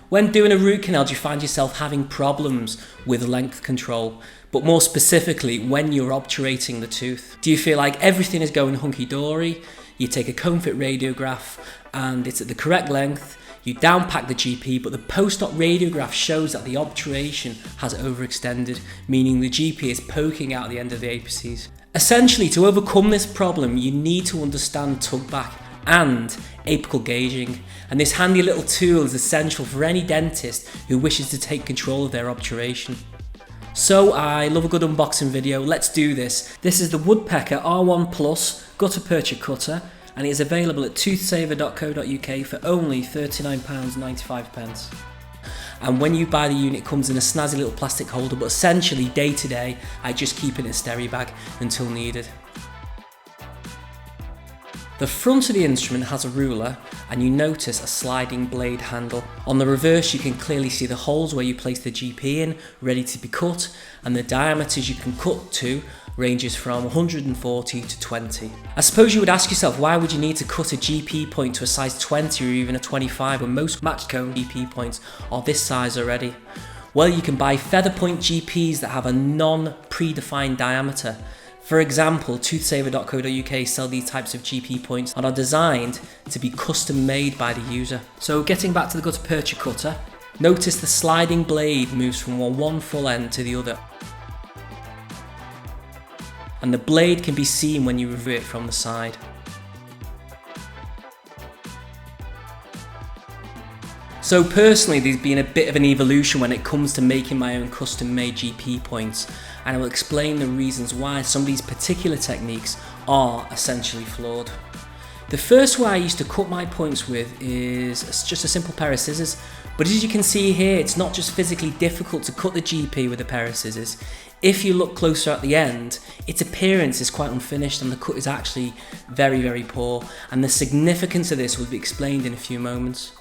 When doing a root canal, do you find yourself having problems with length control? But more specifically, when you're obturating the tooth? Do you feel like everything is going hunky-dory? You take a cone-fit radiograph and it's at the correct length, you downpack the GP, but the post-op radiograph shows that the obturation has overextended, meaning the GP is poking out the end of the apices. Essentially, to overcome this problem, you need to understand TUG-BACK and apical gauging, and this handy little tool is essential for any dentist who wishes to take control of their obturation. So I love a good unboxing video, let's do this. This is the Woodpecker R1 Gutta percha cutter, and it is available at toothsaver.co.uk for only £39.95. And when you buy the unit, it comes in a snazzy little plastic holder, but essentially day to day I just keep it in a stereo bag until needed. The front of the instrument has a ruler and you notice a sliding blade handle. On the reverse you can clearly see the holes where you place the GP in, ready to be cut, and the diameters you can cut to ranges from 140 to 20. I suppose you would ask yourself, why would you need to cut a GP point to a size 20 or even a 25 when most match cone GP points are this size already? Well, you can buy feather point GPs that have a non-predefined diameter. For example, toothsaver.co.uk sell these types of GP points and are designed to be custom made by the user. So getting back to the gutta percha cutter, notice the sliding blade moves from one full end to the other. And the blade can be seen when you review it from the side. So personally, there's been a bit of an evolution when it comes to making my own custom made GP points, and I will explain the reasons why some of these particular techniques are essentially flawed. The first way I used to cut my points with is just a simple pair of scissors, but as you can see here, it's not just physically difficult to cut the GP with a pair of scissors. If you look closer at the end, its appearance is quite unfinished and the cut is actually very, very poor, and the significance of this will be explained in a few moments.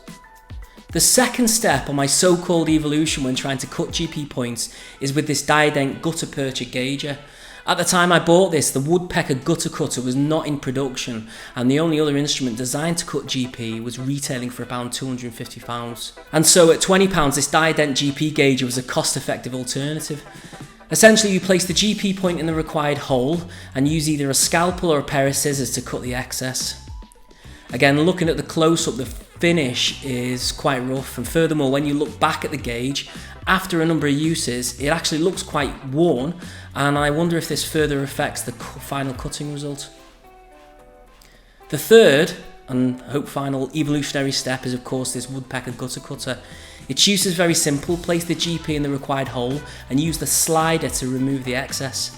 The second step on my so-called evolution when trying to cut GP points is with this Diadent Gutta percha gauger. At the time I bought this, the Woodpecker Gutta cutter was not in production, and the only other instrument designed to cut GP was retailing for about £250. And so at £20, this Diadent GP gauger was a cost-effective alternative. Essentially, you place the GP point in the required hole and use either a scalpel or a pair of scissors to cut the excess. Again, looking at the close-up, the finish is quite rough, and furthermore, when you look back at the gauge, after a number of uses, it actually looks quite worn, and I wonder if this further affects the final cutting result. The third, and I hope final evolutionary step is of course this Woodpecker Gutta cutter. Its use is very simple: place the GP in the required hole and use the slider to remove the excess.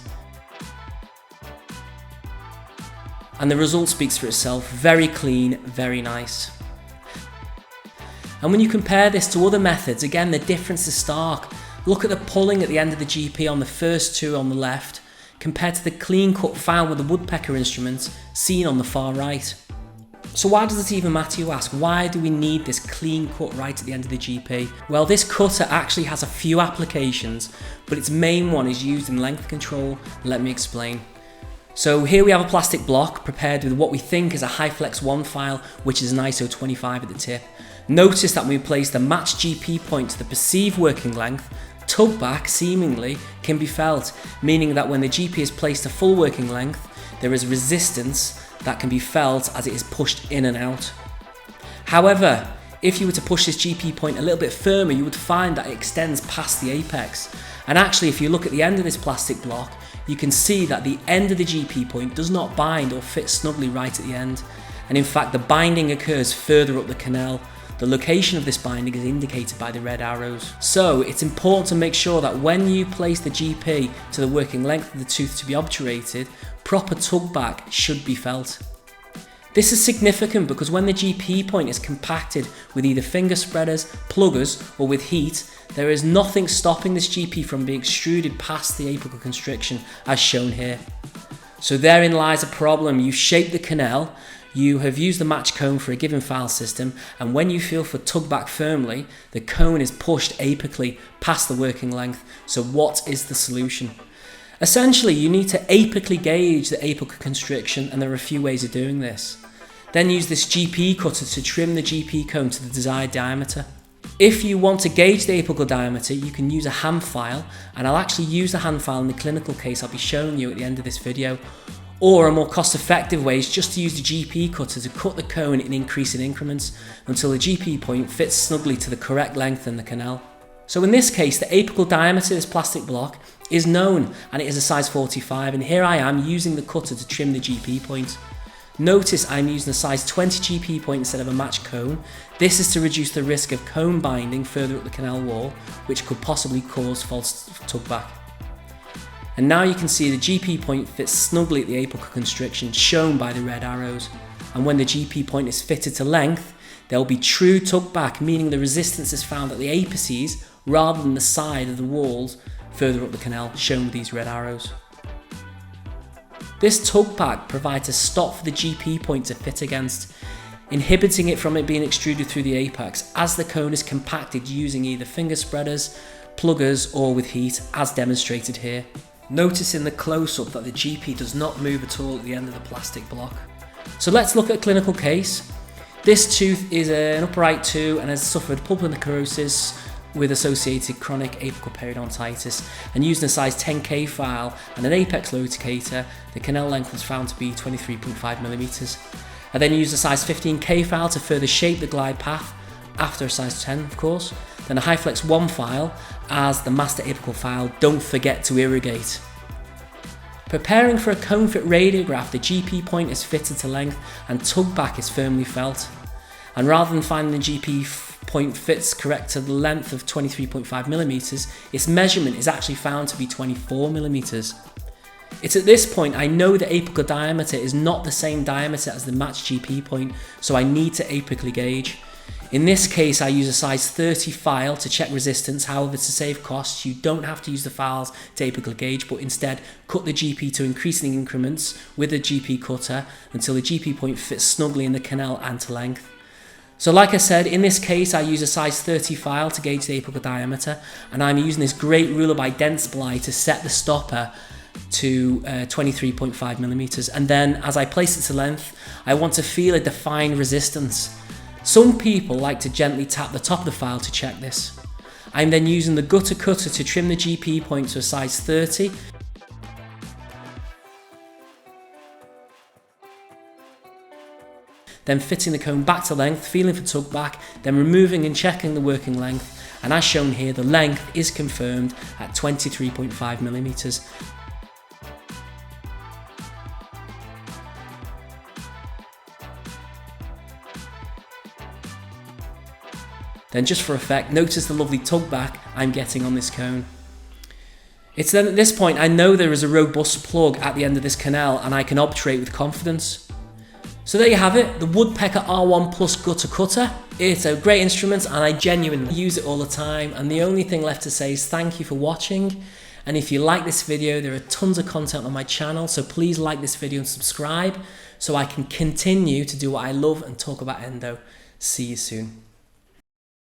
And the result speaks for itself, very clean, very nice. And when you compare this to other methods, again the difference is stark. Look at the pulling at the end of the GP on the first two on the left, compared to the clean cut found with the Woodpecker instrument seen on the far right. So why does it even matter, you ask? Why do we need this clean cut right at the end of the GP? Well, this cutter actually has a few applications, but its main one is used in length control. Let me explain. So here we have a plastic block prepared with what we think is a HyFlex 1 file, which is an ISO 25 at the tip. Notice that when we place the matched GP point to the perceived working length, TUG-BACK seemingly can be felt, meaning that when the GP is placed to full working length, there is resistance that can be felt as it is pushed in and out. However, if you were to push this GP point a little bit firmer, you would find that it extends past the apex. And actually, if you look at the end of this plastic block, you can see that the end of the GP point does not bind or fit snugly right at the end. And in fact, the binding occurs further up the canal. The location of this binding is indicated by the red arrows. So it's important to make sure that when you place the GP to the working length of the tooth to be obturated, proper TUG-BACK should be felt. This is significant because when the GP point is compacted with either finger spreaders, pluggers, or with heat, there is nothing stopping this GP from being extruded past the apical constriction as shown here. So therein lies a problem. You shape the canal, you have used the match cone for a given file system, and when you feel for TUG-BACK firmly, the cone is pushed apically past the working length. So what is the solution? Essentially, you need to apically gauge the apical constriction, and there are a few ways of doing this. Then use this GP cutter to trim the GP cone to the desired diameter. If you want to gauge the apical diameter, you can use a hand file, and I'll actually use the hand file in the clinical case I'll be showing you at the end of this video. Or a more cost-effective way is just to use the GP cutter to cut the cone in increasing increments until the GP point fits snugly to the correct length in the canal. So in this case, the apical diameter of this plastic block is known, and it is a size 45, and here I am using the cutter to trim the GP point. Notice I'm using a size 20 GP point instead of a matched cone. This is to reduce the risk of cone binding further up the canal wall, which could possibly cause false tug-back. And now you can see the GP point fits snugly at the apical constriction shown by the red arrows. And when the GP point is fitted to length, there will be true tug-back, meaning the resistance is found at the apices rather than the side of the walls further up the canal, shown with these red arrows. This tug-back provides a stop for the GP point to fit against, inhibiting it from it being extruded through the apex as the cone is compacted using either finger spreaders, pluggers or with heat, as demonstrated here. Notice in the close-up that the GP does not move at all at the end of the plastic block. So let's look at a clinical case. This tooth is an upright 2 and has suffered pulponecrosis with associated chronic apical periodontitis, and using a size 10K file and an apex locator, the canal length was found to be 23.5mm. I then used a size 15K file to further shape the glide path, after a size 10 of course, then a HiFlex 1 file as the master apical file. Don't forget to irrigate. Preparing for a cone fit radiograph, the GP point is fitted to length and tug-back is firmly felt. And rather than finding the GP point fits correct to the length of 23.5mm, its measurement is actually found to be 24mm. It's at this point I know the apical diameter is not the same diameter as the matched GP point, so I need to apically gauge. In this case I use a size 30 file to check resistance. However, to save costs you don't have to use the files to apically gauge, but instead cut the GP to increasing increments with the GP cutter until the GP point fits snugly in the canal and to length. So like I said, in this case I use a size 30 file to gauge the apical diameter, and I'm using this great ruler by Dentsply to set the stopper to 23.5mm, and then as I place it to length I want to feel a defined resistance. Some people like to gently tap the top of the file to check this. I'm then using the Gutta cutter to trim the GP point to a size 30. Then fitting the cone back to length, feeling for tug-back, then removing and checking the working length, and as shown here the length is confirmed at 23.5mm. Then just for effect, notice the lovely tug-back I'm getting on this cone. It's then at this point I know there is a robust plug at the end of this canal and I can obturate with confidence. So there you have it, the Woodpecker R1 Plus Gutta Cutter. It's a great instrument and I genuinely use it all the time, and the only thing left to say is thank you for watching. And if you like this video, there are tons of content on my channel, so please like this video and subscribe so I can continue to do what I love and talk about endo. See you soon.